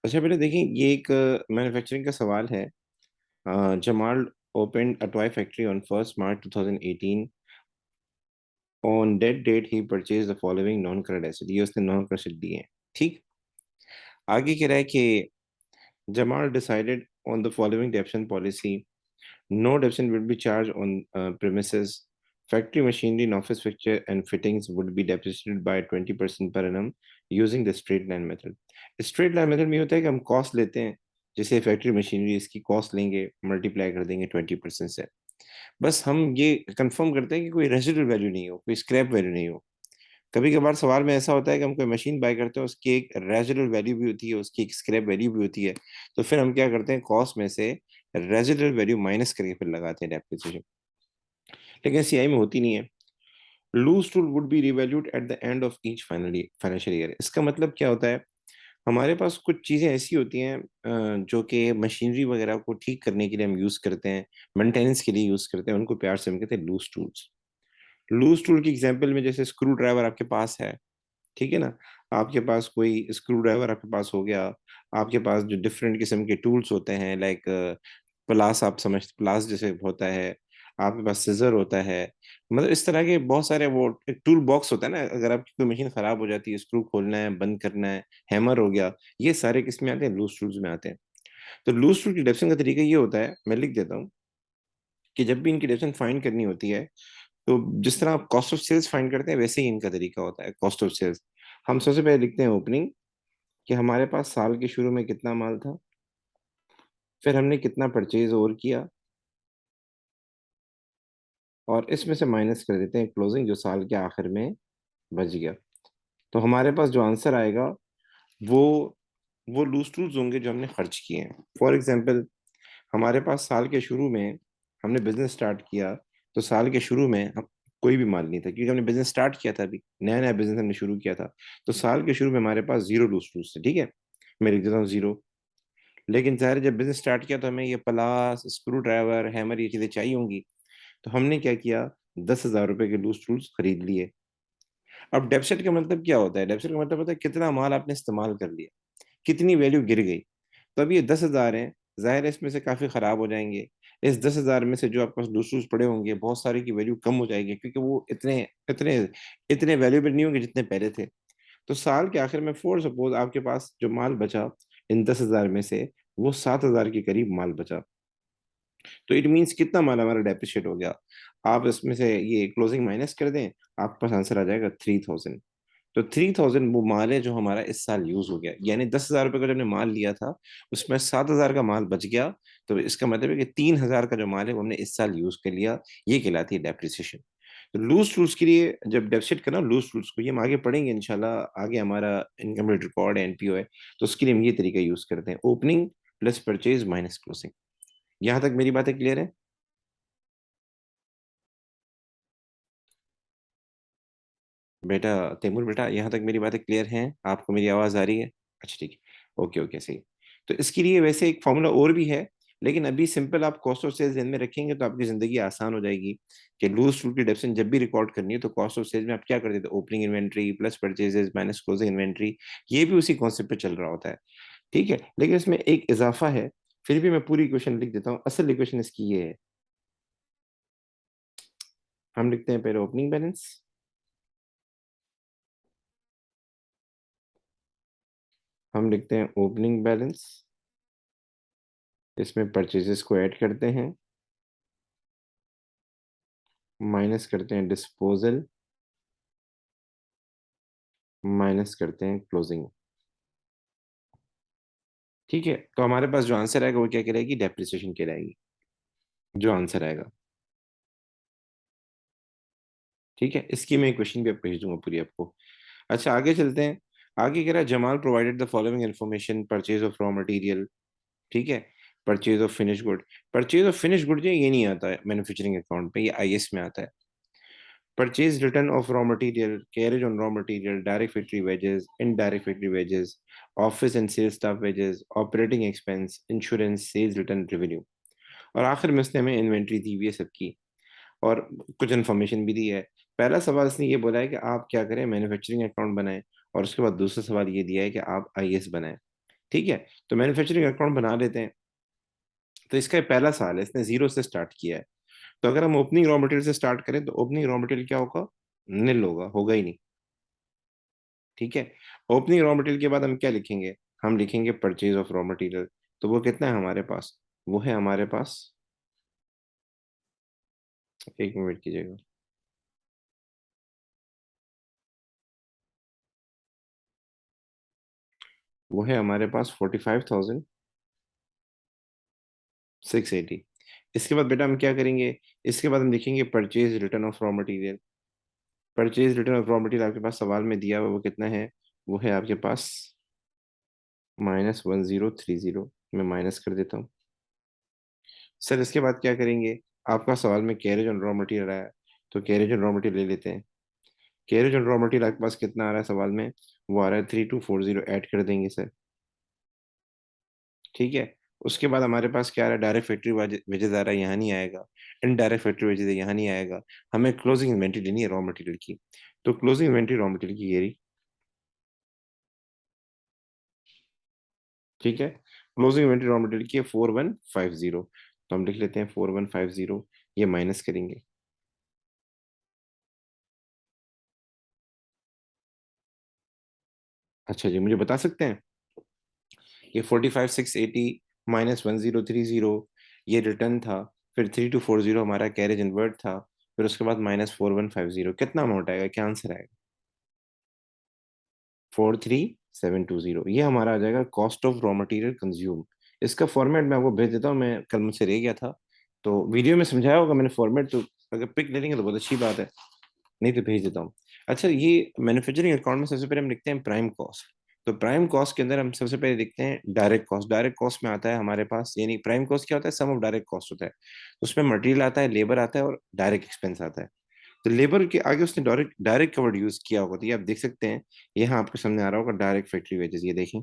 अच्छा बेटा देखिए, ये एक मैन्युफैक्चरिंग का सवाल है। Jamal opened a toy factory on 1st March 2018. On that date he purchased the following non-current asset. ये उसने नॉन करंट दिए हैं। ठीक। आगे कह रहा है कि Jamal decided on the following depreciation policy. No depreciation will be charged on premises. Factory machinery and office fixture and fittings would be depreciated by 20% per annum using the straight line method. Straight line method में ये होता है कि हम cost लेते हैं, जैसे factory machinery इसकी कॉस्ट लेंगे, मल्टीप्लाई कर देंगे 20% से। बस हम ये कंफर्म करते हैं कि कोई रेजिडुअल वैल्यू नहीं हो, कोई स्क्रैप वैल्यू नहीं हो। कभी कभार सवाल में ऐसा होता है कि हम कोई मशीन बाय करते हैं, उसकी एक रेजिडुअल वैल्यू भी होती है, उसकी एक स्क्रैप वैल्यू भी होती है। तो फिर हम क्या करते हैं, कॉस्ट में से रेजिडुअल वैल्यू माइनस करके फिर लगाते हैं डेप्रिसिएशन। लेकिन सीआई में होती नहीं है। Loose tool would be revalued at the end of each financial year. इसका मतलब क्या होता है, हमारे पास कुछ चीजें ऐसी होती हैं जो कि मशीनरी वगैरह को ठीक करने के लिए हम यूज करते हैं, मेंटेनेंस के लिए यूज करते हैं, उनको प्यार से हम कहते हैं लूज टूल्स। लूज टूल की एग्जांपल में जैसे स्क्रू ड्राइवर आपके पास है, ठीक है ना। आपके पास कोई स्क्रू ड्राइवर आपके पास हो गया। आपके पास जो डिफरेंट किस्म के टूल्स होते हैं, लाइक प्लास, आप समझ प्लास जैसे होता है। आपके पास सिजर होता है। मतलब इस तरह के बहुत सारे वो एक टूल बॉक्स होता है ना, अगर आपकी कोई मशीन खराब हो जाती है, स्क्रू खोलना है, बंद करना है, हैमर हो गया, ये सारे किस में आते हैं, लूज टूल्स में आते हैं। तो लूज टूल की डेफिनेशन का तरीका ये होता है, मैं लिख देता हूँ, कि जब भी इनकी डेफिनेशन फाइंड करनी होती है, तो जिस तरह आप कॉस्ट ऑफ सेल्स फाइंड करते हैं, वैसे ही इनका तरीका होता है कॉस्ट ऑफ सेल्स। हम सबसे पहले लिखते हैं ओपनिंग, कि हमारे पास साल के शुरू में कितना माल था, फिर हमने कितना परचेज और किया, और इसमें से माइनस कर देते हैं क्लोजिंग, जो साल के आखिर में बच गया। तो हमारे पास जो आंसर आएगा, वो वो लूज टूल्स होंगे जो हमने खर्च किए हैं। फॉर एग्जाम्पल, हमारे पास साल के शुरू में हमने बिजनेस स्टार्ट किया, तो साल के शुरू में हम कोई भी माल नहीं था, क्योंकि हमने बिजनेस स्टार्ट किया था, अभी नया नया बिजनेस हमने शुरू किया था। तो साल के शुरू में हमारे पास जीरो लूज टूल्स थे, ठीक है। मैं लिख देता हूँ जीरो। लेकिन जाहिर है, जब बिजनेस स्टार्ट किया तो हमें ये प्लास, स्क्रू ड्राइवर, हैमर, ये चीजें चाहिए होंगी। तो हमने क्या किया, 10,000 रुपए के लूज टूल्स खरीद लिए। अब डेप्सिट का मतलब क्या होता है, डेप्सिट का मतलब होता है कितना माल आपने इस्तेमाल कर लिया, कितनी वैल्यू गिर गई। तो अब ये 10,000 है, जाहिर है इसमें से काफी खराब हो जाएंगे। इस 10,000 में से जो आपके पास लूज टूल्स पड़े होंगे, बहुत सारे की वैल्यू कम हो जाएगी, क्योंकि वो इतने इतने इतने वैल्यूबल नहीं होंगे जितने पहले थे। तो साल के आखिर में फॉर सपोज आपके पास जो माल बचा, इन 10,000 में से वो 7,000 के करीब माल बचा। तो इट मीन्स कितना माल हमारा डेप्रिशिएट हो गया। आप इसमें से ये क्लोजिंग माइनस कर दें, आपके पास आंसर आ जाएगा 3,000। तो 3,000 वो माल है जो हमारा इस साल यूज हो गया, यानी 10,000 रुपये का जो हमने माल लिया था, उसमें 7,000 का माल बच गया। तो इसका मतलब है कि 3,000 का जो माल है वो हमने इस साल यूज कर लिया। ये कहलाती है डेप्रिसिएशन। तो लूज टूल्स के लिए जब डेप्सिट करना लूज टूल्स को, ये हम आगे पढ़ेंगे इंशाल्लाह, आगे हमारा इनकम्प्लीट रिकॉर्ड है, एनपीओ है। तो उसके लिए हम ये तरीका यूज करते हैं, opening plus purchase minus closing. यहाँ तक मेरी बातें क्लियर है? बेटा तैमूर, बेटा यहाँ तक मेरी बातें क्लियर हैं, आपको मेरी आवाज़ आ रही है? अच्छा ठीक है, ओके ओके सही। तो इसके लिए वैसे एक फॉर्मूला और भी है, लेकिन अभी सिंपल आप कॉस्ट ऑफ सेल्स ध्यान में रखेंगे तो आपकी ज़िंदगी आसान हो जाएगी। कि लूज टूल की डेप्शन जब भी रिकॉर्ड करनी है, तो कॉस्ट ऑफ सेल्स में आप क्या करते थे, opening inventory plus purchases minus closing inventory. ये भी उसी कॉन्सेप्ट पे चल रहा होता है, ठीक है। लेकिन इसमें एक इजाफा है, फिर भी मैं पूरी इक्वेशन लिख देता हूँ। असल इक्वेशन इसकी ये है, हम लिखते हैं पहले ओपनिंग बैलेंस, हम लिखते हैं ओपनिंग बैलेंस, इसमें परचेजेस को ऐड करते हैं, माइनस करते हैं डिस्पोजल, माइनस करते हैं क्लोजिंग। ठीक है, तो हमारे पास जो आंसर आएगा वो क्या कहलाएगी, डेप्रिसिएशन कहलाएगी, जो आंसर आएगा। ठीक है, इसकी मैं क्वेश्चन भी आप भेज दूंगा पूरी आपको। अच्छा आगे चलते हैं। आगे कह रहा है, Jamal provided the following information, purchase of raw material, ठीक है, purchase of finish good. Purchase of finish good जो ये नहीं आता है मैन्युफैक्चरिंग अकाउंट पे, ये आईएस में आता है। Purchase return of raw material, carriage on raw material, direct factory wages, indirect factory wages, office and sales staff wages, operating expense, insurance, sales return, revenue। और आखिर में उसने हमें इन्वेंट्री दी हुई है सबकी, और कुछ इन्फॉर्मेशन भी दी है। पहला सवाल इसने ये बोला है कि आप क्या करें, मैन्युफैक्चरिंग अकाउंट बनाएं, और उसके बाद दूसरा सवाल ये दिया है कि आप आईएस बनाएं। ठीक है, तो मैन्युफैक्चरिंग अकाउंट बना लेते हैं। तो इसका ये पहला साल है, इसने जीरो से स्टार्ट किया है। तो अगर हम ओपनिंग रॉ मटेरियल से स्टार्ट करें तो ओपनिंग रॉ मटेरियल क्या होगा? नील होगा, होगा ही नहीं। ठीक है, ओपनिंग रॉ मटेरियल के बाद हम क्या लिखेंगे? हम लिखेंगे परचेज ऑफ रॉ मटेरियल। तो वो कितना है हमारे पास? वो है हमारे पास, एक मिनट कीजिएगा, वो है हमारे पास 45,680। इसके बाद बेटा हम क्या करेंगे? इसके बाद हम लिखेंगे purchase return of raw material. Purchase return of raw material आपके पास सवाल में दिया हुआ वो कितना है? वो है आपके पास -1030। मैं माइनस कर देता हूँ। सर इसके बाद क्या करेंगे? आपका सवाल में कैरेज ऑन रॉ मटेरियल आया, तो कैरेज ऑन रॉ मटेरियल ले लेते हैं। कैरेज ऑन रॉ मटेरियल आपके पास कितना आ रहा है सवाल में? वो आ रहा है 3240, ऐड कर देंगे सर। ठीक है, उसके बाद हमारे पास क्या आ रहा है? डायरेक्ट फैक्ट्री वेजेस आ रहा है, यहाँ नहीं आएगा। इनडायरेक्ट फैक्ट्री वेजेस यहाँ नहीं आएगा। हमें क्लोजिंग इन्वेंट्री लेनी है रॉ मटेरियल की। तो क्लोजिंग इन्वेंट्री रॉ मटेरियल की ये रही। ठीक है, क्लोजिंग इन्वेंट्री रॉ मटेरियल की है 4150। तो हम लिख लेते हैं 4150, ये माइनस करेंगे। अच्छा जी, मुझे बता सकते हैं ये 45,680 -1030, ये रिटर्न था। फिर 3240 हमारा कैरेज इनवर्ट था। फिर उसके बाद -4150, कितना अमाउंट आएगा? क्या आंसर आएगा? 43720, ये हमारा आ जाएगा cost of raw material consume. इसका फॉर्मेट मैं आपको भेज देता हूँ, मैं कल मुझसे रह गया था। तो वीडियो में समझाया होगा मैंने फॉर्मेट, तो अगर पिक ले लेंगे तो बहुत अच्छी बात है, नहीं तो भेज देता हूँ। अच्छा, ये मैन्युफैक्चरिंग अकाउंट में सबसे पहले हम लिखते हैं प्राइम कॉस्ट। तो प्राइम कॉस्ट के अंदर हम सबसे पहले लिखते हैं डायरेक्ट कॉस्ट। डायरेक्ट कॉस्ट में आता है हमारे पास, यानी प्राइम कॉस्ट क्या होता है? सम ऑफ डायरेक्ट कॉस्ट होता है। तो उसमें मटेरियल आता है, लेबर आता है और डायरेक्ट एक्सपेंस आता है। तो लेबर के आगे उसने डायरेक्ट डायरेक्ट कवर्ड यूज किया होगा, तो ये आप देख सकते हैं। यहाँ आपके सामने आ रहा होगा डायरेक्ट फैक्ट्री वेजेस, ये देखें,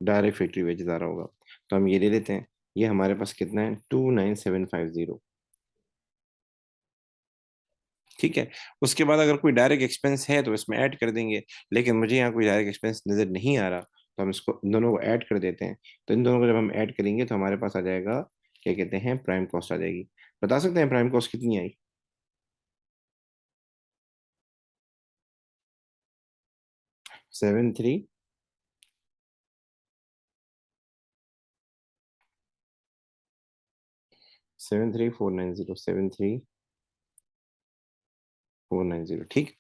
डायरेक्ट फैक्ट्री वेजेस आ रहा होगा। तो हम ये ले लेते हैं। ये हमारे पास कितना है? 29750। ठीक है, उसके बाद अगर कोई डायरेक्ट एक्सपेंस है तो इसमें ऐड कर देंगे। लेकिन मुझे यहाँ कोई डायरेक्ट एक्सपेंस नज़र नहीं आ रहा, तो हम इसको, इन दोनों को ऐड कर देते हैं। तो इन दोनों को जब हम ऐड करेंगे तो हमारे पास आ जाएगा, क्या कहते हैं, प्राइम कॉस्ट आ जाएगी। बता सकते हैं प्राइम कॉस्ट कितनी आई? 73490। ठीक,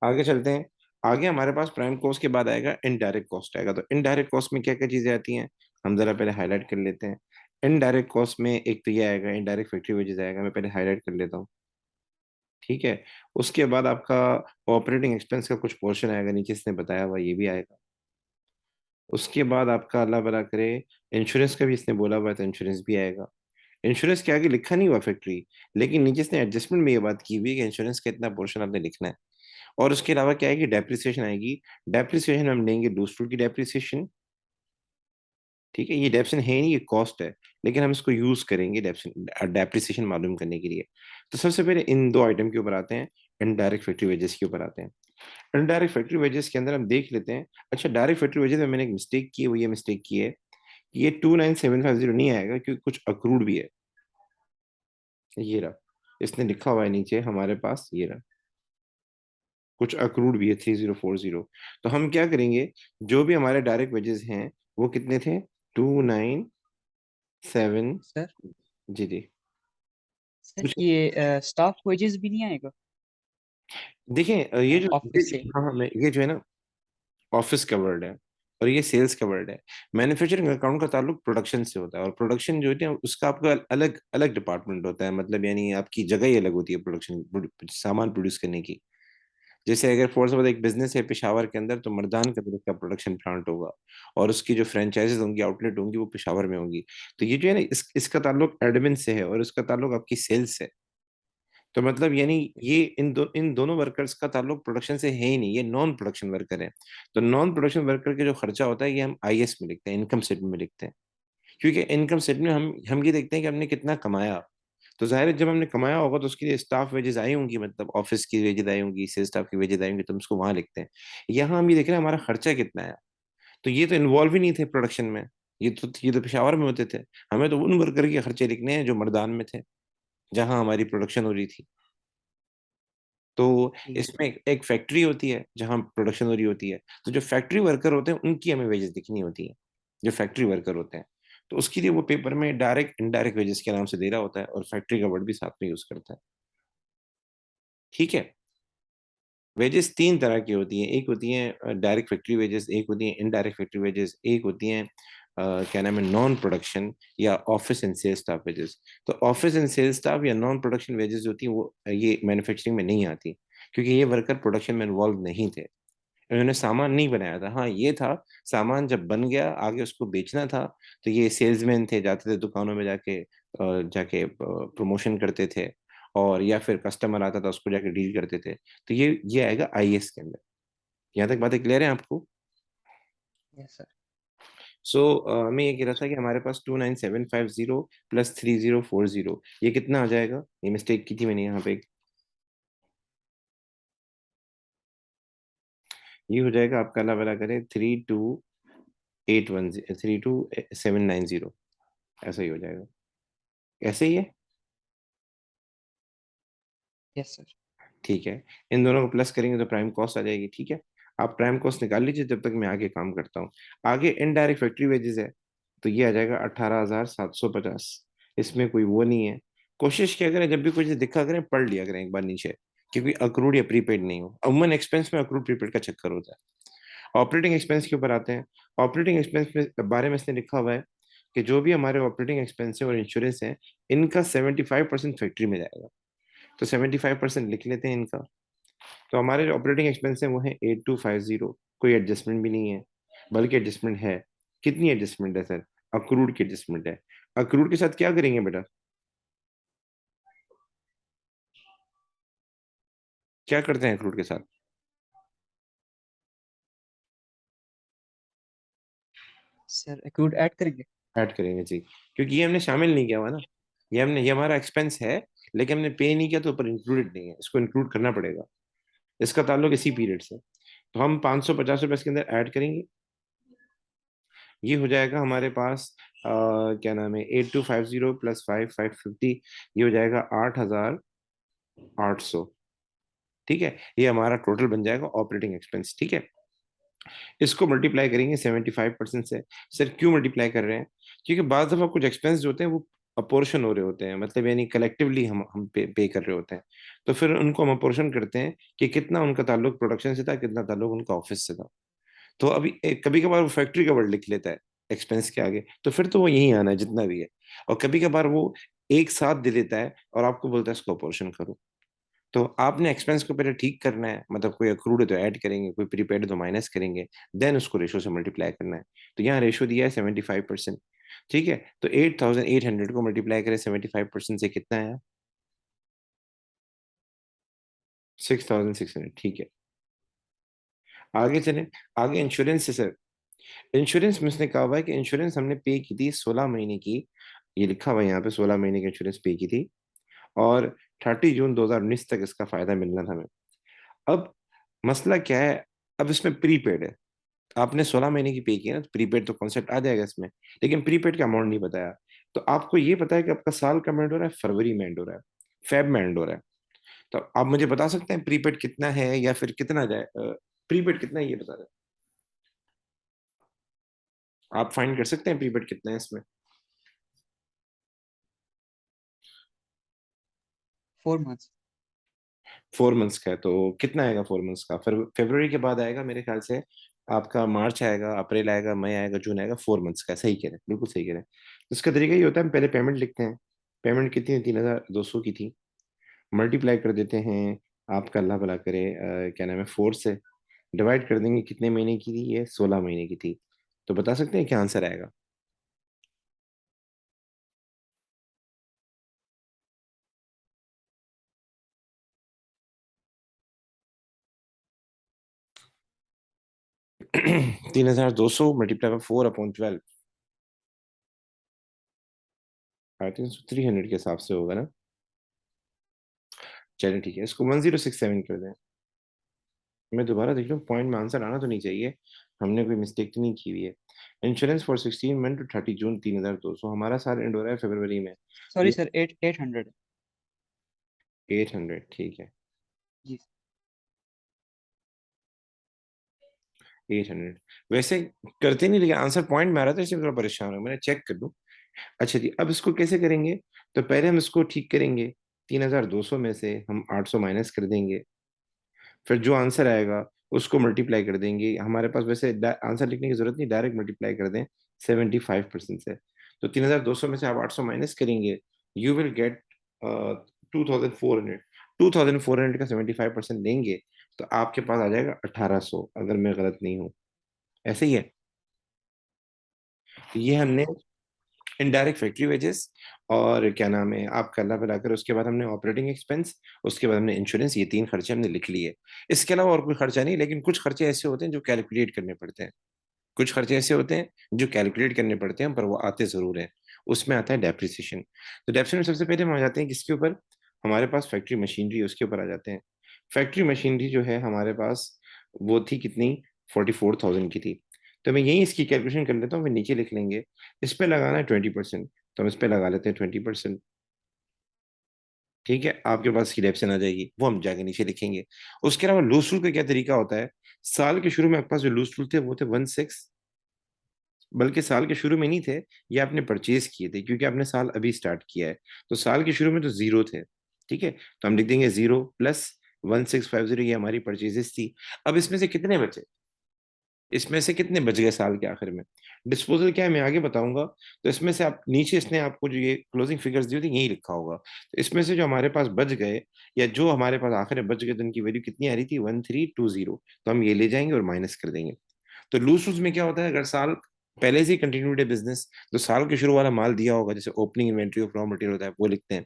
आगे चलते हैं। आगे हमारे पास प्राइम कॉस्ट के बाद आएगा इनडायरेक्ट कॉस्ट आएगा। तो इनडायरेक्ट कॉस्ट में क्या क्या चीजें आती हैं, हम जरा पहले हाईलाइट कर लेते हैं। इनडायरेक्ट कॉस्ट में एक तो ये आएगा, इनडायरेक्ट फैक्ट्री वेजेस आएगा, मैं पहले हाईलाइट कर लेता हूँ। ठीक है, उसके बाद आपका ऑपरेटिंग एक्सपेंस का कुछ पोर्शन आएगा, नीचे इसने बताया हुआ, ये भी आएगा। उसके बाद आपका अल्लाह भला करे, इंश्योरेंस का भी इसने बोला हुआ है, तो इंश्योरेंस भी आएगा। इंश्योरेंस के आगे लिखा नहीं हुआ फैक्ट्री, लेकिन नीचे इसने एडजस्टमेंट में ये बात की हुई है कि इंश्योरेंस का इतना पोर्शन आपने लिखना है। और उसके अलावा क्या आएगी? डेप्रिसिएशन आएगी। डेप्रिसिएशन हम लेंगे दूसरों की डेप्रिसिएशन। ठीक है, ये डेप्रिसिएशन है नहीं, ये कॉस्ट है, लेकिन हम इसको यूज करेंगे डेप्रिसिएशन मालूम करने के लिए। तो सबसे पहले इन दो आइटम के ऊपर आते हैं, इनडायरेक्ट फैक्ट्री वेजेस के ऊपर आते हैं। इनडायरेक्ट फैक्ट्री वेजेस के अंदर हम देख लेते हैं। अच्छा, डायरेक्ट फैक्ट्री वेजेस में मैंने एक मिस्टेक की है, वो ये मिस्टेक की है कि ये 29750 नहीं आएगा, क्योंकि कुछ अक्रूड भी है। ये रहा, इसने लिखा हुआ है नीचे हमारे पास, ये रहा, कुछ अक्रूड भी है 3040। तो हम क्या करेंगे? जो भी हमारे डायरेक्ट वेजेस हैं वो कितने थे? 297। सर जी जी, सर कुछ, ये स्टाफ वेजेस भी नहीं आएगा देखें, ये जो ऑफिस से? हाँ हाँ, ये जो है ना, ऑफिस का वर्ड है और ये सेल्स का वर्ड है। मैन्युफैक्चरिंग अकाउंट का ताल्लुक प्रोडक्शन से होता है, और प्रोडक्शन जो होती है उसका आपका अलग अलग डिपार्टमेंट होता है, मतलब यानी आपकी जगह ही अलग होती है प्रोडक्शन, सामान प्रोड्यूस करने की। जैसे अगर फॉर सपोज एक बिजनेस है पेशावर के अंदर, तो मर्दान का का प्रोडक्शन प्लांट होगा, और उसकी जो फ्रेंचाइजेस होंगी, आउटलेट होंगी, वो पेशावर में होंगी। तो ये जो है ना, इसका ताल्लुक एडमिन से है और इसका ताल्लुक आपकी सेल्स से। तो मतलब यानी ये इन दोनों वर्कर्स का ताल्लुक प्रोडक्शन से है ही नहीं, ये नॉन प्रोडक्शन वर्कर है। तो नॉन प्रोडक्शन वर्कर के जो खर्चा होता है, ये हम आईएस में लिखते हैं, इनकम स्टेटमेंट में लिखते हैं। क्योंकि इनकम स्टेटमेंट में हम ये देखते हैं कि हमने कितना कमाया। तो जाहिर है, जब हमने कमाया होगा तो उसके लिए स्टाफ वेजेस आई होंगी, मतलब ऑफिस की वेजेस आई होंगी, सेल्स स्टाफ की वेजेस आई होंगी, तो हम उसको वहां लिखते हैं। यहाँ हम ये देख रहे हैं हमारा खर्चा कितना है। तो ये तो इन्वॉल्व ही नहीं थे प्रोडक्शन में, ये तो पेशावर में होते थे। हमें तो उन वर्कर के खर्चे लिखने हैं जो मर्दान में थे, जहां हमारी प्रोडक्शन हो रही थी। तो जी इसमें एक फैक्ट्री होती है जहां प्रोडक्शन हो रही होती है, तो जो फैक्ट्री वर्कर होते हैं उनकी हमें वेजेस दिखनी होती है, जो फैक्ट्री वर्कर होते हैं। तो उसके लिए वो पेपर में डायरेक्ट इनडायरेक्ट वेजेस के नाम से दे रहा होता है, और फैक्ट्री का वर्ड भी साथ में यूज करता है। ठीक है। वेजेस तीन तरह की होती हैं, एक होती है डायरेक्ट फैक्ट्री वेजेस, एक होती है इनडायरेक्ट फैक्ट्री वेजेस, एक होती हैं क्या नाम है, नॉन प्रोडक्शन या office and sales staff wages. तो ऑफिस एंड सेल्स स्टाफ या नॉन प्रोडक्शन वेजेस होती हैं, वो ये मैन्युफैक्चरिंग में नहीं आती, क्योंकि ये वर्कर प्रोडक्शन में इन्वॉल्व नहीं थे। इन्होंने सामान नहीं बनाया था। हाँ ये था, सामान जब बन गया आगे उसको बेचना था, तो ये सेल्समैन थे, जाते थे दुकानों में जाके प्रमोशन करते थे, और या फिर कस्टमर आता था उसको जाके डील करते थे। तो ये आएगा आईएएस के अंदर। यहाँ तक बातें क्लियर है आपको? Yes sir. सो मैं ये कह रहा था कि हमारे पास 29750 प्लस 3040, ये कितना आ जाएगा? ये मिस्टेक की थी मैंने यहाँ पे। ये हो जाएगा आपका, अल्लाह भला करे, 3281, 32790, ऐसा ही हो जाएगा। ऐसे ही है। Yes sir. ठीक है। इन दोनों को प्लस करेंगे तो प्राइम कॉस्ट आ जाएगी। ठीक है। आप प्राइम कॉस्ट निकाल लीजिए जब तक मैं आगे काम करता हूँ। आगे इनडायरेक्ट फैक्ट्री वेजेस है, तो ये आ जाएगा 18,750। इसमें कोई वो नहीं है। कोशिश क्या करें, जब भी कुछ दिखा करें पढ़ लिया करें एक बार नीचे, क्योंकि अक्रूड या प्रीपेड नहीं हो। अमूमन एक्सपेंस में अक्रूड प्रीपेड का चक्कर होता है। ऑपरेटिंग एक्सपेंस के ऊपर आते हैं। ऑपरेटिंग एक्सपेंस के बारे में इसने लिखा हुआ है कि जो भी हमारे ऑपरेटिंग एक्सपेंस है और इंश्योरेंस है, इनका 75% फैक्ट्री में जाएगा। तो 75% लिख लेते हैं इनका। तो हमारे जो ऑपरेटिंग एक्सपेंस है वो है 8250। कोई एडजस्टमेंट भी नहीं है, बल्कि एडजस्टमेंट है। कितनी एडजस्टमेंट है सर? अक्रूड की एडजस्टमेंट है। अक्रूड के साथ क्या करेंगे बेटा? क्या करते हैं अक्रूड के साथ? सर अकाउंट ऐड करेंगे। ऐड करेंगे जी, क्योंकि ये हमने शामिल नहीं किया हुआ ना। ये हमारा एक्सपेंस है, लेकिन हमने पे नहीं किया तो ऊपर इंक्लूडेड नहीं है, इसको इंक्लूड करना पड़ेगा। इसका ताल्लुक इसी पीरियड से। तो हम 550 रुपये इसके अंदर ऐड करेंगे। ये हो जाएगा हमारे पास क्या नाम है, 8250 प्लस 5,550, ये हो जाएगा 8,800। ठीक है। ये हमारा टोटल बन जाएगा ऑपरेटिंग एक्सपेंस। ठीक है। इसको मल्टीप्लाई करेंगे 75% से। सर क्यों मल्टीप्लाई कर रहे हैं? क्योंकि बाज दफा कुछ एक्सपेंस जो होते हैं वो अपोर्शन हो रहे होते हैं, मतलब यानी कलेक्टिवली हम पे कर रहे होते हैं। तो फिर उनको हम अपोर्शन करते हैं कि कितना उनका ताल्लुक प्रोडक्शन से था, कितना ताल्लुक उनका ऑफिस से था। तो अभी कभी कभार वो फैक्ट्री का वर्ड लिख लेता है एक्सपेंस के आगे, तो फिर तो वो यही आना है जितना भी है। और कभी कभार वो एक साथ दे देता है और आपको बोलता है इसको अपोर्शन करो। तो आपने एक्सपेंस को पहले ठीक करना है, मतलब कोई अक्रूड है तो ऐड करेंगे, कोई प्रीपेड है तो माइनस करेंगे, देन उसको रेशो से मल्टीप्लाई करना है। तो यहाँ रेशो दिया है 75%। ठीक है। तो 8,800 को मल्टीप्लाई करें 75% से, कितना है? 6,600। ठीक है। आगे चलें। आगे इंश्योरेंस से सर। इंश्योरेंस में उसने कहा हुआ है कि इंश्योरेंस हमने पे की थी 16 महीने की। ये लिखा हुआ है यहाँ पे, 16 महीने की इंश्योरेंस पे की थी, और 30 जून 2019 तक इसका फायदा मिलना था हमें। अब मसला क्या है? अब इसमें प्रीपेड है। आपने 16 महीने की पे की है ना, तो प्रीपेड तो कॉन्सेप्ट आ जाएगा इसमें। लेकिन प्रीपेड का अमाउंट नहीं बताया। तो आपको ये पता है कि आपका साल का एंड हो रहा है, फरवरी में एंड हो रहा है, फेब में एंड हो रहा है। तो आप मुझे बता सकते हैं प्रीपेड कितना है, या फिर कितना जाए, प्रीपेड कितना है ये बता रहे हैं? आप फाइंड कर सकते हैं प्रीपेड कितना है इसमें? 4 मंथ्स। 4 मंथ्स का है, तो कितना आएगा 4 मंथ्स का? फिर फरवरी के बाद आएगा मेरे ख्याल से। आपका मार्च आएगा, अप्रैल आएगा, मई आएगा, जून आएगा। 4 मंथ्स का, सही कह रहे हैं, बिल्कुल सही कह रहे हैं। तो इसका तरीका ये होता है, हम पहले पेमेंट लिखते हैं। पेमेंट कितनी है? 3,200 की थी। मल्टीप्लाई कर देते हैं, आपका अल्लाह भला करे, क्या नाम है, 4 से। डिवाइड कर देंगे, कितने महीने की थी ये? 16 महीने की थी। तो बता सकते हैं क्या आंसर आएगा? 3,200 मल्टीप्लाई बाय 4/12। आई थिंक 300 के हिसाब से होगा ना। चलिए ठीक है, इसको 1067 कर दें। मैं दोबारा देख लूँ, पॉइंट में आंसर आना तो नहीं चाहिए, हमने कोई मिस्टेक तो नहीं की हुई है। इंश्योरेंस फॉर 16 मंथ टू 30 जून, 3,200, हमारा साल एंड हो रहा है फरवरी में। सॉरी ये सर, 800। 800, ठीक है। जी। 800 वैसे करते नहीं, लेकिन आंसर पॉइंट में आ रहा था इसलिए थोड़ा परेशान हो, मैंने चेक कर लूँ। अच्छा जी, अब इसको कैसे करेंगे? तो पहले हम इसको ठीक करेंगे। 3,200 में से हम 800 माइनस कर देंगे, फिर जो आंसर आएगा उसको मल्टीप्लाई कर देंगे। हमारे पास वैसे आंसर लिखने की जरूरत नहीं, डायरेक्ट मल्टीप्लाई कर दें 75% से। तो 3,200 में से आप 800 माइनस करेंगे, यू विल गेट 2,400। 2,400 का 75% लेंगे तो आपके पास आ जाएगा 1,800, अगर मैं गलत नहीं हूँ। ऐसे ही है। तो ये हमने इनडायरेक्ट फैक्ट्री वेजेस, और क्या नाम है आपका, अल्लाह मिलाकर उसके बाद हमने ऑपरेटिंग एक्सपेंस, उसके बाद हमने इंश्योरेंस, ये 3 खर्चे हमने लिख लिए। इसके अलावा और कोई खर्चा नहीं, लेकिन कुछ खर्चे ऐसे होते हैं जो कैलकुलेट करने पड़ते हैं। कुछ खर्चे ऐसे होते हैं जो कैलकुलेट करने पड़ते हैं, पर वो आते जरूर हैं। उसमें आता है डेप्रिसिएशन। तो डेप्रिसिएशन सबसे पहले हम आ जाते हैं किसके ऊपर? हमारे पास फैक्ट्री मशीनरी, उसके ऊपर आ जाते हैं। फैक्ट्री मशीनरी जो है हमारे पास, वो थी कितनी? 44,000 की थी। तो मैं यही इसकी कैलकुलेशन कर लेता हूँ, फिर नीचे लिख लेंगे। इस पे लगाना है 20%, तो हम इस पे लगा लेते हैं 20%। ठीक है, आपके पास की डेप्सन आ जाएगी, वो हम जाके नीचे लिखेंगे। उसके अलावा लूज रूल का क्या तरीका होता है? साल के शुरू में आपके पास जो लूज रूल थे वो थे 1/6, बल्कि साल के शुरू में नहीं थे, ये आपने परचेज किए थे क्योंकि आपने साल अभी स्टार्ट किया है। तो साल के शुरू में तो जीरो थे। ठीक है, तो हम लिख देंगे 0 प्लस 1,650, ये हमारी परचेजेस थी। अब इसमें से कितने बचे? इसमें से कितने बच गए साल के आखिर में? डिस्पोजल क्या है मैं आगे बताऊंगा। तो इसमें से आप नीचे, इसने आपको जो ये क्लोजिंग फिगर्स दी थी यही लिखा होगा, तो इसमें से जो हमारे पास बच गए, या जो हमारे पास आखिर में बच गए, तो उनकी वैल्यू कितनी आ रही थी? 1,320। तो हम ये ले जाएंगे और माइनस कर देंगे। तो लूज सूज में क्या होता है, अगर साल पहले से ही कंटिन्यूड है बिजनेस, तो साल के शुरू वाला माल दिया होगा, जैसे opening inventory of raw material होता है, वो लिखते हैं।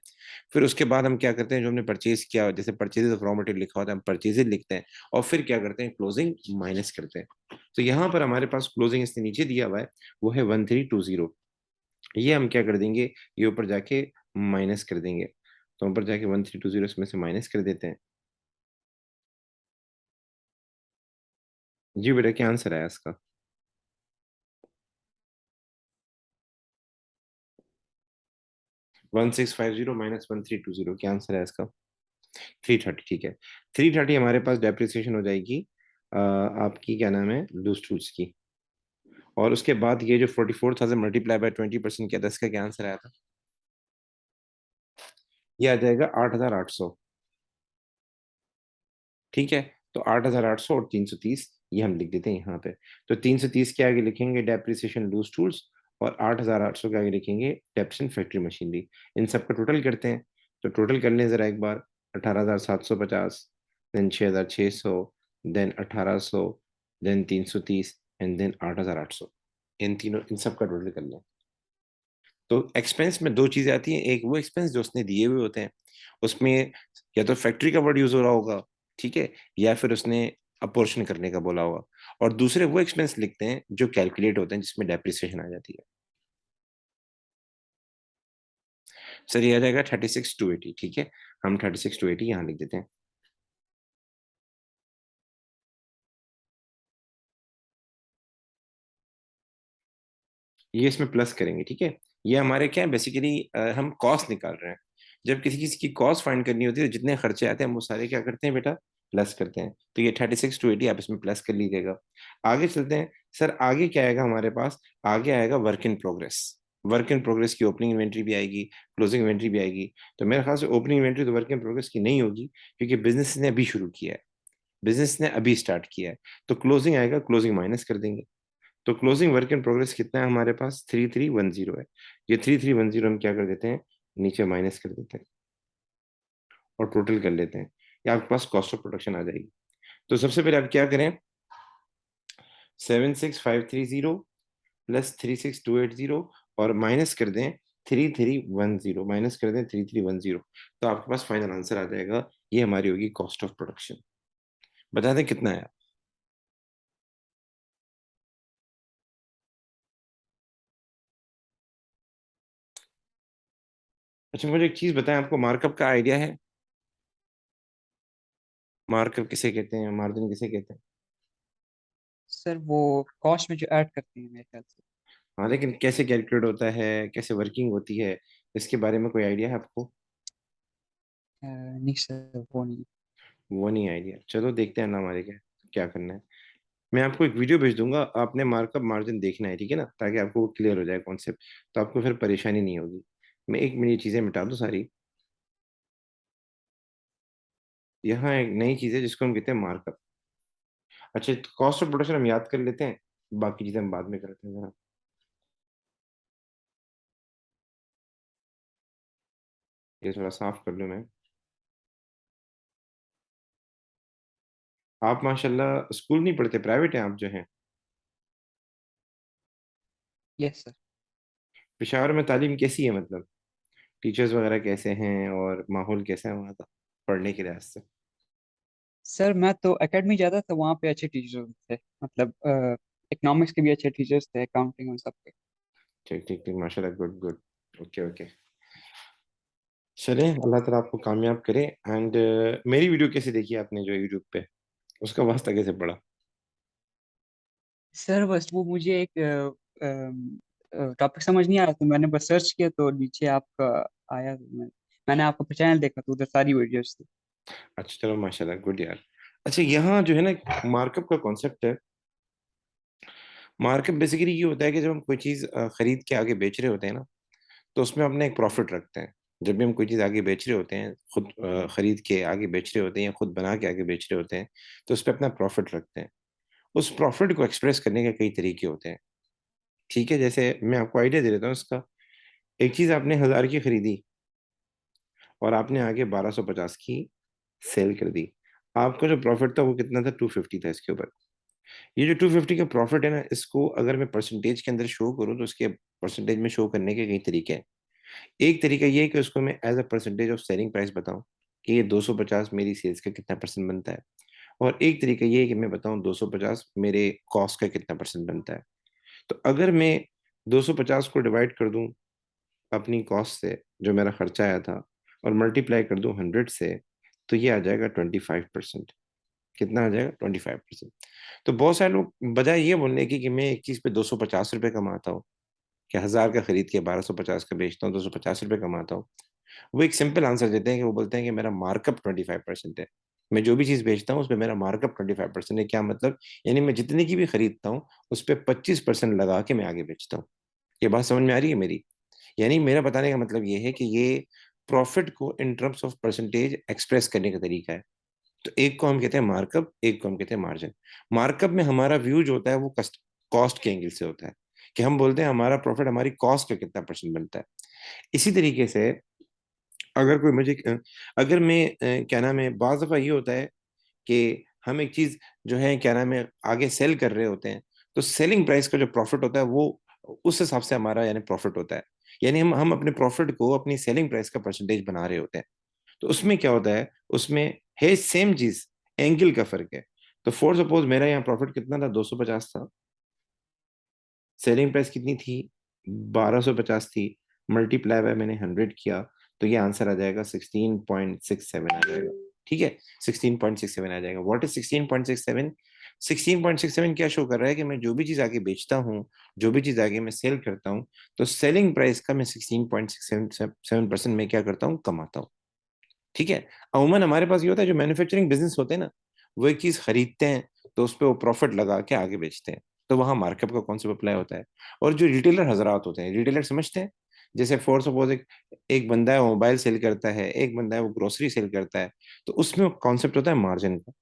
फिर उसके बाद हम क्या करते हैं, जो हमने परचेज किया, जैसे परचेजेस ऑफ रॉ मटेरियल लिखा होता है, हम परचेजेज लिखते हैं। और फिर क्या करते हैं, क्लोजिंग माइनस करते हैं। तो यहाँ पर हमारे पास क्लोजिंग इसने नीचे दिया हुआ है, वो है 1,320। ये हम क्या कर देंगे, ये ऊपर जाके माइनस कर देंगे। तो ऊपर जाके 1,320 इसमें से माइनस कर देते हैं। जी बेटा, क्या आंसर आया इसका? 1,650 माइनस 1,320, क्या आंसर है इसका? 330, ठीक है। 330 हमारे पास डेप्रिसिएशन हो जाएगी आपकी, क्या नाम है, लूज टूल्स की। और उसके बाद ये जो 44,000 मल्टीप्लाई बाय 20% किया था, इसका क्या आंसर आया था? ये आ जाएगा 8,800। ठीक है, तो 8,800 और 330 ये हम लिख देते हैं यहाँ पे। तो 330 के आगे लिखेंगे डेप्रिसिएशन लूज टूल्स, और 8,800 के आगे लिखेंगे डेप्रिसिएशन फैक्ट्री मशीनरी। इन सब का टोटल करते हैं। तो टोटल कर लें जरा एक बार। 18,750, then 6,600, then 1,800, then 330, and then 8,800। इन तीनों, इन सब का टोटल कर लें। तो एक्सपेंस में दो चीजें आती हैं, एक वो एक्सपेंस जो उसने दिए हुए होते हैं, उसमें या तो फैक्ट्री का वर्ड यूज हो रहा होगा, ठीक है, या फिर उसने अपोर्शन करने का बोला होगा। और दूसरे वो एक्सपेंस लिखते हैं जो कैलकुलेट होते हैं, जिसमें डेप्रिसिएशन आ जाती है। सर ये आ जाएगा 36,280, ठीक है। हम 36,280 यहाँ लिख देते हैं। ये इसमें प्लस करेंगे, ठीक है। ये हमारे क्या है, बेसिकली हम कॉस्ट निकाल रहे हैं। जब किसी किसी की कॉस्ट फाइंड करनी होती है, तो जितने खर्चे आते हैं हम वो सारे क्या करते हैं बेटा, प्लस करते हैं। तो ये 36,280 आप इसमें प्लस कर लीजिएगा। आगे चलते हैं। सर आगे क्या आएगा हमारे पास? आगे आएगा work in progress. Work in progress की ओपनिंग इन्वेंट्री भी आएगी, क्लोजिंग इन्वेंट्री भी आएगी। तो मेरे ख्याल से ओपनिंग इन्वेंट्री तो वर्क इन प्रोग्रेस की नहीं होगी, क्योंकि बिजनेस ने अभी शुरू किया है, बिजनेस ने अभी स्टार्ट किया है। तो क्लोजिंग आएगा, क्लोजिंग माइनस कर देंगे। तो क्लोजिंग वर्क इन प्रोग्रेस कितना है हमारे पास? 3,310 है। ये 3,310 हम क्या कर देते हैं, नीचे माइनस कर देते हैं और टोटल कर लेते हैं। ये आपके पास कॉस्ट ऑफ प्रोडक्शन आ जाएगी। तो सबसे पहले आप क्या करें, 7,6,530 प्लस 3,6,280, और माइनस कर दें 3,310, माइनस कर दें 3,310। तो आपके पास फाइनल आंसर आ जाएगा, ये हमारी होगी कॉस्ट ऑफ प्रोडक्शन। बता दें कितना है? अच्छा मुझे एक चीज बताएं, आपको मार्कअप का आइडिया है? मार्कअप किसे कहते हैं, मार्जिन किसे कहते हैं? सर वो कॉस्ट में जो ऐड करते हैं मेरे ख्याल से। हाँ, लेकिन कैसे कैलकुलेट होता है, कैसे वर्किंग होती है, इसके बारे में कोई आइडिया है आपको? नहीं सर, वो नहीं। वो नहीं आइडिया, चलो देखते हैं ना हमारे क्या करना है। मैं आपको एक वीडियो भेज दूंगा, आपने मार्कअप मार्जिन देखना है, ठीक है ना, ताकि आपको क्लियर हो जाए कॉन्सेप्ट, तो आपको फिर परेशानी नहीं होगी। मैं एक मिनट चीज़ें मिटा दूँ सारी। यहाँ एक नई चीज़ है जिसको हम कहते हैं मार्कअप। अच्छा, कॉस्ट ऑफ प्रोडक्शन हम याद कर लेते हैं, बाकी चीज़ें हम बाद में करते हैं। जरा ये थोड़ा साफ कर लूँ मैं। आप माशाल्लाह स्कूल नहीं पढ़ते, प्राइवेट हैं आप जो हैं? Yes sir. पेशावर में तालीम कैसी है, मतलब टीचर्स वगैरह कैसे हैं और माहौल कैसा है वहाँ का पढ़ने के लिहाज से? सर मैं तो एकेडमी जाता था, वहाँ पे अच्छे टीचर्स थे, मतलब इकोनॉमिक्स के भी अच्छे टीचर्स थे, अकाउंटिंग और सब के। ठीक ठीक ठीक, माशाल्लाह, गुड गुड। ओके ओके, चले, अल्लाह ताला आपको कामयाब करे। एंड मेरी वीडियो कैसे देखी आपने जो यूट्यूब पे, उसका वास्ता कैसे पड़ा? सर बस वो मुझे एक टॉपिक समझ नहीं आ रहा, तो मैंने बस सर्च किया तो नीचे आपका आया, तो मैंने आपका चैनल देखा तो उधर सारी वीडियोस थी। अच्छा चलो, माशाल्लाह, गुड यार। अच्छा, यहाँ जो है ना, मार्कअप का कॉन्सेप्ट है। मार्कअप बेसिकली ये होता है कि जब हम कोई चीज़ खरीद के आगे बेच रहे होते हैं ना, तो उसमें अपने एक प्रॉफिट रखते हैं। जब भी हम कोई चीज़ आगे बेच रहे होते हैं, खुद खरीद के आगे बेच रहे होते हैं या खुद बना के आगे बेच रहे होते हैं, तो उस पर अपना प्रॉफिट रखते हैं। उस प्रॉफिट को एक्सप्रेस करने के कई तरीके होते हैं। ठीक है, जैसे मैं आपको आइडिया दे देता हूँ इसका। एक चीज़ आपने 1,000 की खरीदी और आपने आगे 1,250 की सेल कर दी। आपका जो प्रॉफिट था वो कितना था? 250 था इसके ऊपर। ये जो 250 का प्रॉफिट है ना, इसको अगर मैं परसेंटेज के अंदर शो करूँ तो उसके परसेंटेज में शो करने के कई तरीके हैं। एक तरीका ये है कि उसको मैं as a percentage of selling price बताऊं कि ये 250 मेरी सेल्स का कितना परसेंट बनता है। और एक तरीका ये है कि मैं बताऊं 250 मेरे कॉस्ट का कितना परसेंट बनता है। तो अगर मैं 250 को डिवाइड कर दूं अपनी कॉस्ट से, जो मेरा खर्चा आया था, और मल्टीप्लाई कर दूं 100 से, तो ये आ जाएगा 25%। कितना आ जाएगा? 25%। तो बहुत सारे लोग बजाय ये बोलने की कि मैं एक चीज पे 250 रुपये कमाता हूँ, कि 1,000 का खरीद के 1,250 का बेचता हूँ, 250 रुपये कमाता हूँ, वो एक सिंपल आंसर देते हैं कि वो बोलते हैं कि मेरा मार्कअप 25% है। मैं जो भी चीज बेचता हूँ उस पर मेरा मार्कअप 25% है। क्या मतलब? यानी मैं जितने की भी खरीदता हूँ उस पर 25% लगा के मैं आगे बेचता हूँ। ये बात समझ में आ रही है मेरी? यानी मेरा बताने का मतलब ये है कि ये प्रॉफिट को in terms of percentage express करने का तरीका है। तो एक को हम कहते हैं मार्कअप, एक को हम कहते हैं मार्जिन। मार्कअप में हमारा व्यू जो होता है वो कॉस्ट के एंगल से होता है, कि हम बोलते हैं हमारा प्रॉफिट हमारी कॉस्ट का कितना परसेंट बनता है। इसी तरीके से अगर कोई मुझे अगर मैं क्या नाम है, बाज दफा ये होता है कि हम एक चीज जो है क्या नाम है आगे सेल कर रहे होते हैं, तो सेलिंग प्राइस का जो प्रॉफिट होता है वो उस हिसाब से हमारा यानी प्रॉफिट होता है। यानी हम अपने प्रॉफिट को अपनी सेलिंग प्राइस का परसेंटेज बना रहे होते हैं। तो उसमें क्या होता है, उसमें है सेम चीज, एंगल का फर्क है। तो फॉर सपोज मेरा यहाँ प्रॉफिट कितना था? 250 था। सेलिंग प्राइस कितनी थी? 1,250 थी। मल्टीप्लाई बाय मैंने 100 किया, तो ये आंसर आ जाएगा 16.67 आ जाएगा। ठीक है, 16.67 आ जाएगा। What is 16.67? 16.67 क्या शो कर रहा है कि मैं जो भी चीज आगे बेचता हूँ, जो भी चीज आगे मैं सेल करता हूँ, तो सेलिंग प्राइस का मैं 16.67% में क्या करता हूँ, कमाता हूँ। ठीक है। अमूमन हमारे पास ये होता है, जो मैन्युफैक्चरिंग बिजनेस होते हैं ना, वो एक चीज खरीदते हैं तो उस पर वो प्रॉफिट लगा के आगे बेचते हैं, तो वहां मार्कअप का कॉन्सेप्ट अप्लाई होता है। और जो रिटेलर हजरात होते हैं, रिटेलर समझते हैं, जैसे फॉर सपोज एक बंदा है वो मोबाइल सेल करता है, एक बंदा है वो ग्रोसरी सेल करता है, तो उसमें कॉन्सेप्ट होता है मार्जिन का।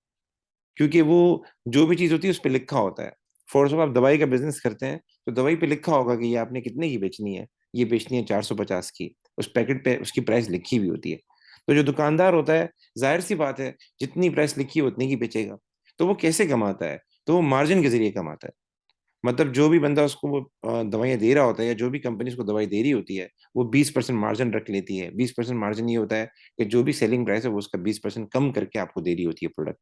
क्योंकि वो जो भी चीज होती है उस पर लिखा होता है। फॉर सपोज आप दवाई का बिजनेस करते हैं, तो दवाई पे लिखा होगा कि ये आपने कितने की बेचनी है। ये बेचनी है 450 की, उस पैकेट पे उसकी प्राइस लिखी हुई होती है। तो जो दुकानदार होता है, जाहिर सी बात है, जितनी प्राइस लिखी है उतनी की बेचेगा। तो वो कैसे कमाता है? तो वो मार्जिन के जरिए कमाता है। मतलब जो भी बंदा उसको वो दवाइयाँ दे रहा होता है, या जो भी कंपनी उसको दवाई दे रही होती है, वो 20% मार्जिन रख लेती है। 20% मार्जिन ये होता है कि जो भी सेलिंग प्राइस है वो उसका 20% कम करके आपको दे रही होती है प्रोडक्ट।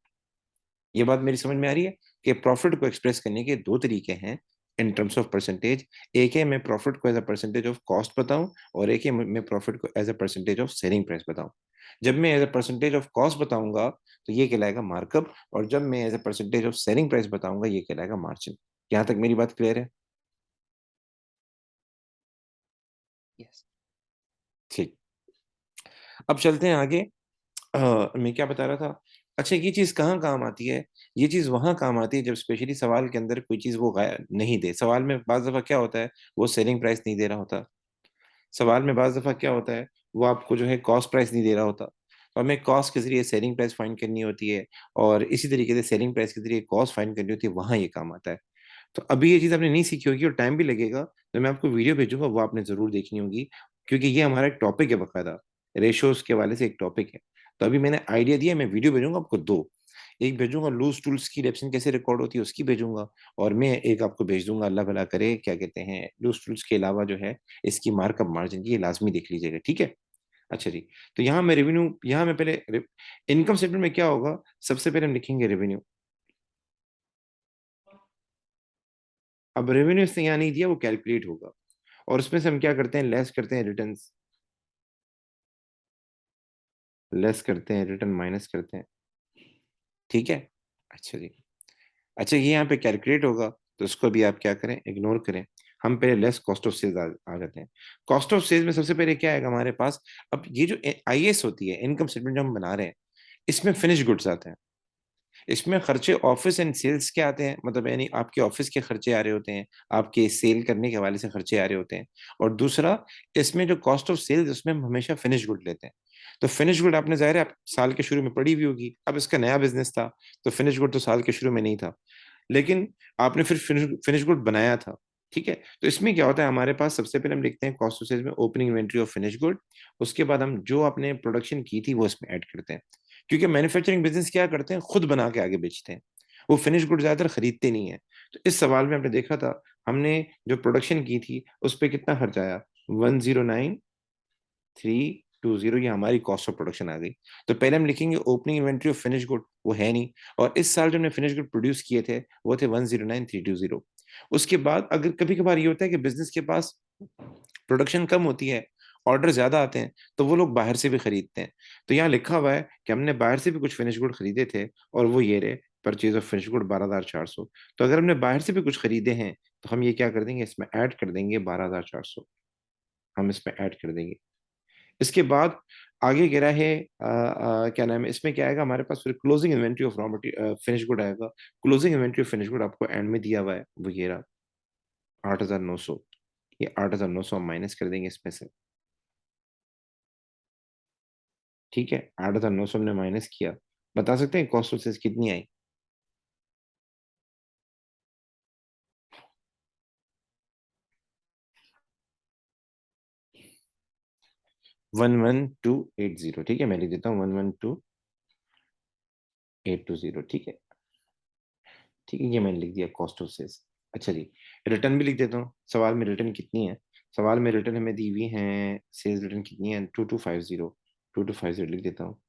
ये बात मेरी समझ में आ रही है कि प्रॉफिट को एक्सप्रेस करने के दो तरीके हैं इन टर्म्स ऑफ परसेंटेज। एक है मैं प्रॉफिट को as a percentage of cost बताऊं, और एक है मैं प्रॉफिट को as a percentage of selling price बताऊं। जब मैं as a percentage of cost बताऊंगा, तो ये कहलाएगा मार्कअप, और जब मैं as a percentage of selling price बताऊंगा ये कहलाएगा मार्जिन। यहां तक मेरी बात क्लियर है? यस। ठीक। अब चलते हैं आगे। मैं क्या बता रहा था? अच्छा, ये चीज कहाँ काम आती है? ये चीज वहां काम आती है जब स्पेशली सवाल के अंदर कोई चीज वो नहीं दे। सवाल में बाज दफा क्या होता है, वो सेलिंग प्राइस नहीं दे रहा होता। सवाल में बाज दफा क्या होता है, वो आपको जो है कॉस्ट प्राइस नहीं दे रहा होता, तो हमें कॉस्ट के जरिए सेलिंग प्राइस फाइंड करनी होती है, और इसी तरीके से सेलिंग प्राइस के जरिए कॉस्ट फाइंड करनी होती है, वहां ये काम आता है। तो अभी ये चीज़ आपने नहीं सीखी होगी और टाइम भी लगेगा, तो मैं आपको वीडियो भेजूंगा, वो आपने जरूर देखनी होगी, क्योंकि ये हमारा एक टॉपिक है बकायदा, रेशोज के वाले से एक टॉपिक है। तो अभी मैंने आइडिया दिया, मैं वीडियो भेजूंगा आपको दो। एक भेजूंगा लूज टूल्स की रिएक्शन कैसे रिकॉर्ड होती है उसकी भेजूंगा, और मैं एक आपको भेज दूंगा, अल्लाह भला करे, क्या कहते हैं, लूज टूल्स के अलावा जो है इसकी मार्कअप मार्जिन की, ये लाजमी देख लीजिएगा, ठीक है? अच्छा जी। तो यहाँ मैं रेवेन्यू, यहाँ मैं पहले इनकम स्टेटमेंट में क्या होगा, सबसे पहले हम लिखेंगे रेवेन्यू। अब रेवेन्यू इसने यहाँ नहीं दिया, वो कैलकुलेट होगा, और उसमें से हम क्या करते हैं, लेस करते हैं रिटर्न, लेस करते हैं रिटर्न, माइनस करते हैं, ठीक है? अच्छा जी। अच्छा, ये यहाँ पे कैलकुलेट होगा, तो उसको भी आप क्या करें, इग्नोर करें। हम पहले लेस कॉस्ट ऑफ सेल्स आ जाते हैं। कॉस्ट ऑफ सेल्स में सबसे पहले क्या आएगा हमारे पास? अब ये जो आईएस होती है, इनकम स्टेटमेंट जो हम बना रहे हैं, इसमें फिनिश गुड्स आते हैं। इसमें खर्चे ऑफिस एंड सेल्स के आते हैं, मतलब यानी आपके ऑफिस के खर्चे आ रहे होते हैं, आपके सेल करने के हवाले से खर्चे आ रहे होते हैं। और दूसरा, इसमें जो कॉस्ट ऑफ सेल्स, उसमें हम हमेशा फिनिश गुड लेते हैं। तो फिनिश गुड आपने जाहिर है आप साल के शुरू में पड़ी हुई होगी, अब इसका नया बिजनेस था, तो फिनिश गुड तो साल के शुरू में नहीं था, लेकिन आपने फिर फिनिश गुड बनाया था, ठीक है? तो इसमें क्या होता है, हमारे पास सबसे पहले हम लिखते हैं कॉस्ट ऑफ सेल्स में opening inventory of finish good. उसके बाद हम जो आपने प्रोडक्शन की थी वो इसमें ऐड करते हैं, क्योंकि मैन्युफैक्चरिंग बिजनेस क्या करते हैं, खुद बना के आगे बेचते हैं, वो फिनिश गुड ज्यादातर खरीदते नहीं है। तो इस सवाल में आपने देखा था, हमने जो प्रोडक्शन की थी उस पर कितना खर्च आया, 109,320, ये हमारी कॉस्ट ऑफ प्रोडक्शन आ गई। तो पहले हम लिखेंगे opening inventory of finish good, वो है नहीं, और इस साल जो हमने फिनिश गुड प्रोड्यूस किए थे वो थे 109,320। उसके बाद अगर कभी कभार ये होता है कि बिजनेस के पास प्रोडक्शन कम होती है, ऑर्डर ज्यादा आते हैं, तो वो लोग बाहर से भी खरीदते हैं। तो यहाँ लिखा हुआ है कि हमने बाहर से भी कुछ फिनिश गुड खरीदे थे, और वो ये रहे, परचेज ऑफ फिनिश गुड 12,400। तो अगर हमने बाहर से भी कुछ खरीदे हैं, तो हम ये क्या कर देंगे, इसमें ऐड कर देंगे 12,400, हम इसमें ऐड कर देंगे। इसके बाद आगे कह रहा है क्या नाम है, इसमें क्या आएगा हमारे पास, फिर closing inventory of raw material finish good आएगा। Closing inventory of finish good आपको एंड में दिया हुआ है, वो ये रहा 8,900। ये 8,900 हम माइनस कर देंगे इसमें से, ठीक है? 8,900 हमने माइनस किया। बता सकते हैं कॉस्ट ऑफ सेल्स कितनी आई? 11280, ठीक है? मैं लिख देता हूँ 112,820, ठीक है? ठीक है, ये मैंने लिख दिया कॉस्ट ऑफ सेल्स। अच्छा जी, रिटर्न भी लिख देता हूँ, सवाल में रिटर्न कितनी है? सवाल में रिटर्न हमें दी हुई है, सेल्स रिटर्न कितनी है, 2250, 2250 लिख देता हूँ,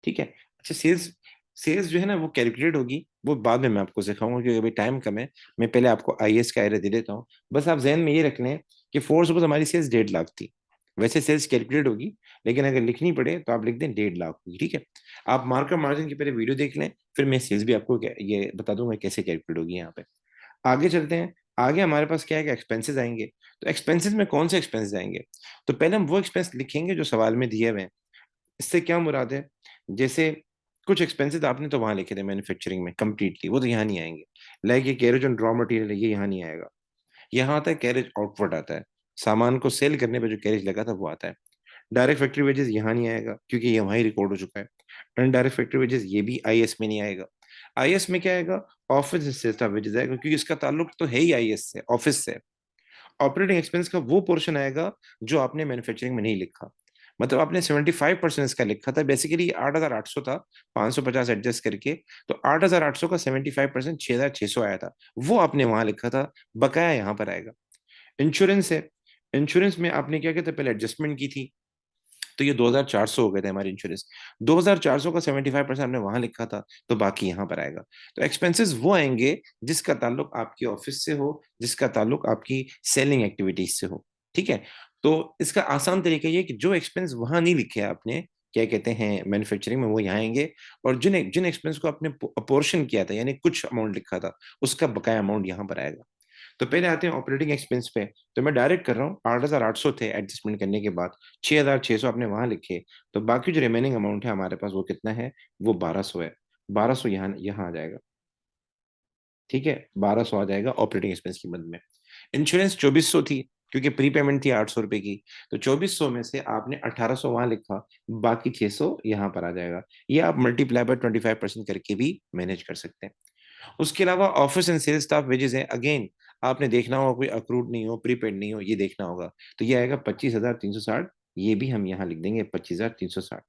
ठीक है? अच्छा, सेल्स, सेल्स जो है ना वो कैलकुलेट होगी, वो बाद में मैं आपको सिखाऊंगा, क्योंकि अभी टाइम कम है। मैं पहले आपको आईएएस का आइडिया दे देता हूँ। बस आप जहन में ये रख लें कि फोर सपोज हमारी सेल्स 1.5 लाख थी, वैसे सेल्स कैलकुलेट होगी, लेकिन अगर लिखनी पड़े तो आप लिख दें 1.5 लाख होगी, ठीक है? आप मार्कअप मार्जिन की पहले वीडियो देख लें, फिर मैं सेल्स भी आपको ये बता दूंगा कैसे कैलकुलेट होगी यहाँ पे। आगे चलते हैं। आगे हमारे पास क्या है कि एक्सपेंसेस आएंगे। तो एक्सपेंसेस में कौन से एक्सपेंसेस आएंगे? तो पहले हम वो एक्सपेंस लिखेंगे जो सवाल में दिए हुए हैं। इससे क्या मुराद है, जैसे कुछ एक्सपेंसेस आपने तो वहां लिखे थे मैन्युफैक्चरिंग में कंप्लीटली, वो तो यहाँ नहीं आएंगे। लाइक ये कैरेज ऑन रॉ मटेरियल है, ये यहाँ नहीं आएगा। यहाँ आता है कैरेज आउटपुट आता है, सामान को सेल करने पे जो कैरेज लगा था वो आता है। डायरेक्ट फैक्ट्री वेजेस यहाँ नहीं आएगा, क्योंकि ये वहीं रिकॉर्ड हो चुका है। इनडायरेक्ट फैक्ट्री वेजेस ये भी आईएस में नहीं आएगा। आईएस में क्या आएगा, ऑफिस से स्टाफ वेजेस आएगा, क्योंकि इसका ताल्लुक तो है ही आईएस से, ऑफिस से। ऑपरेटिंग एक्सपेंस का वो पोर्शन आएगा जो आपने मैन्युफैक्चरिंग में नहीं लिखा, मतलब आपने 75% इसका लिखा था, बेसिकली 8,800 था, 550 एडजस्ट करके। तो 8,800 का 75% 6,600 आया था, वो आपने वहां लिखा था, बकाया यहाँ पर आएगा। इंश्योरेंस है, इंश्योरेंस में आपने क्या किया था, पहले एडजस्टमेंट की थी, तो ये 2,400 हो गए थे हमारे इंश्योरेंस। 2,400 का 75% हमने वहां लिखा था, तो बाकी यहाँ पर आएगा। तो एक्सपेंसेस वो आएंगे जिसका ताल्लुक आपकी ऑफिस से हो, जिसका ताल्लुक आपकी सेलिंग एक्टिविटीज से हो, ठीक है? तो इसका आसान तरीका ये है कि जो एक्सपेंस वहां नहीं लिखे आपने, क्या कहते हैं मैन्युफैक्चरिंग में, वो यहाँ आएंगे, और जिन जिन एक्सपेंस को आपने अपोर्शन किया था, यानी कुछ अमाउंट लिखा था, उसका बकाया अमाउंट यहाँ पर आएगा। तो पहले आते हैं ऑपरेटिंग एक्सपेंस पे। तो मैं डायरेक्ट कर रहा हूँ, 8,800 थे एडजस्टमेंट करने के बाद, 6,600 आपने वहां लिखे, तो बाकी जो रिमेनिंग अमाउंट है हमारे पास वो कितना है, वो 1,200 है। 1,200 यहाँ यहाँ आ जाएगा। ठीक है, 1,200 आ जाएगा ऑपरेटिंग एक्सपेंस की मद में। इंश्योरेंस 2,400 थी, क्योंकि प्री पेमेंट थी 800 रुपए की, तो 2,400 में से आपने 1,800 वहां लिखा, बाकी 600 यहाँ पर आ जाएगा। ये आप मल्टीप्लाई बाय 25% करके भी मैनेज कर सकते हैं। उसके अलावा office and sales staff wages हैं, अगेन आपने देखना होगा कोई अक्रूड नहीं हो, प्रीपेड नहीं हो, ये देखना होगा। तो ये आएगा 25,360, ये भी हम यहाँ लिख देंगे 25,360।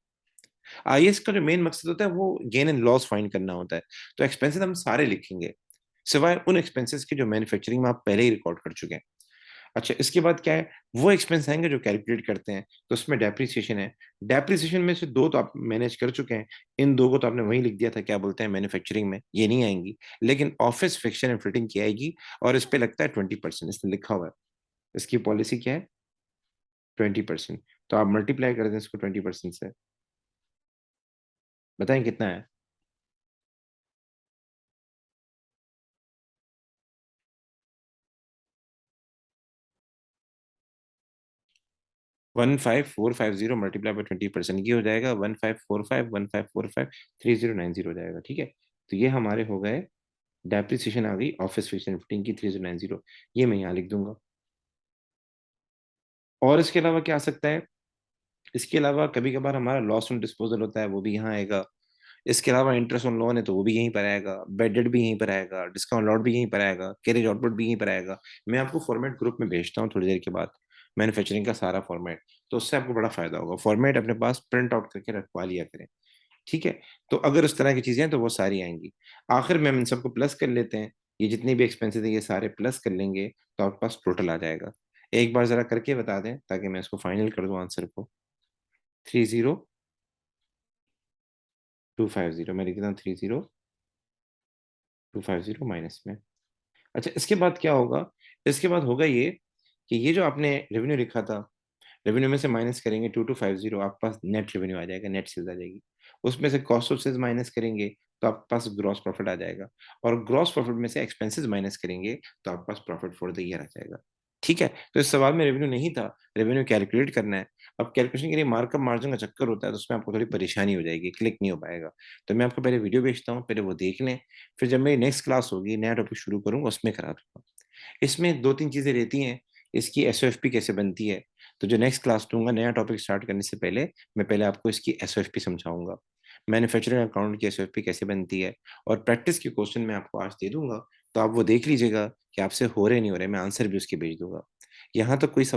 आईएएस का जो मेन मकसद होता है वो गेन एंड लॉस फाइंड करना होता है, तो एक्सपेंसेस हम सारे लिखेंगे, सिवाय उन एक्सपेंसेस के जो मैन्युफैक्चरिंग में आप पहले ही रिकॉर्ड कर चुके हैं। अच्छा, इसके बाद क्या है, वो एक्सपेंस आएंगे जो कैलकुलेट करते हैं, तो उसमें डेप्रिसिएशन है। डेप्रिसिएशन में से दो तो आप मैनेज कर चुके हैं, इन दो को तो आपने वहीं लिख दिया था, क्या बोलते हैं मैन्युफैक्चरिंग में, ये नहीं आएंगी। लेकिन ऑफिस फिक्शन एंड फिटिंग की आएगी, और इस पे लगता है 20%, इसमें लिखा हुआ है। इसकी पॉलिसी क्या है, 20%। तो आप मल्टीप्लाई कर दें इसको 20% से, बताएं कितना है। 15,450 मल्टीप्लाई बाय 20%, ये हो जाएगा 1545 हो जाएगा। ठीक है, तो ये हमारे हो गए, डेप्रिसिएशन आ गई ऑफिस फिक्शन फिटिंग की 3090, ये मैं यहाँ लिख दूंगा। और इसके अलावा क्या आ सकता है, इसके अलावा कभी कभार हमारा लॉस ऑन डिस्पोजल होता है, वो भी यहाँ आएगा। इसके अलावा इंटरेस्ट ऑन लोन है, तो वो भी यहीं पर आएगा, बेड डेट भी यहीं पर आएगा, डिस्काउंट लॉट भी यहीं पर आएगा, कैरेज आउटपुट भी यहीं पर आएगा। मैं आपको फॉर्मेट ग्रुप में भेजता हूँ थोड़ी देर के बाद, मैन्युफैक्चरिंग का सारा फॉर्मेट, तो उससे आपको बड़ा फायदा होगा। फॉर्मेट अपने पास प्रिंट आउट करके रखवा लिया करें। ठीक है, तो अगर उस तरह की चीजें हैं तो वो सारी आएंगी। आखिर में हम इन सबको प्लस कर लेते हैं, ये जितनी भी एक्सपेंसेस है ये सारे प्लस कर लेंगे, तो आपके पास टोटल आ जाएगा। एक बार जरा करके बता दें ताकि मैं इसको फाइनल कर दूं आंसर को। 30,250, मैं लिख देता हूँ 30,250 माइनस में। अच्छा, इसके बाद क्या होगा, इसके बाद होगा ये कि ये जो आपने रेवेन्यू लिखा था, रेवेन्यू में से माइनस करेंगे 2,250, आपके पास नेट रेवेन्यू आ जाएगा, नेट सेल्स आ जाएगी। उसमें से कॉस्ट ऑफ सेल्स माइनस करेंगे, तो आपके पास ग्रॉस प्रॉफिट आ जाएगा। और ग्रॉस प्रॉफिट में से एक्सपेंसेस माइनस करेंगे, तो आपके पास प्रॉफिट फॉर द ईयर आ जाएगा। ठीक है, तो इस सवाल में रेवेन्यू नहीं था, रेवेन्यू कैलकुलेट करना है। अब कैलकुलेशन के लिए मार्कअप मार्जिन का चक्कर होता है, तो उसमें आपको थोड़ी परेशानी हो जाएगी, क्लिक नहीं हो पाएगा। तो मैं आपको पहले वीडियो भेजता हूँ, पहले वो देख लें, फिर जब मेरी नेक्स्ट क्लास होगी, नया टॉपिक शुरू करूँगा, उसमें करा दूंगा। इसमें दो तीन चीजें रहती हैं, इसकी एसओएफपी कैसे बनती है। तो जो नेक्स्ट क्लास दूंगा, नया टॉपिक स्टार्ट करने से पहले मैं पहले आपको इसकी एसओएफपी समझाऊंगा, मैन्युफैक्चरिंग अकाउंट की एसओएफपी कैसे बनती है। और प्रैक्टिस के क्वेश्चन मैं आपको आज दे दूंगा, तो आप वो देख लीजिएगा कि आपसे हो रहे नहीं हो रहे, मैं आंसर भी उसके भेज दूंगा। यहाँ तो कोई सवाल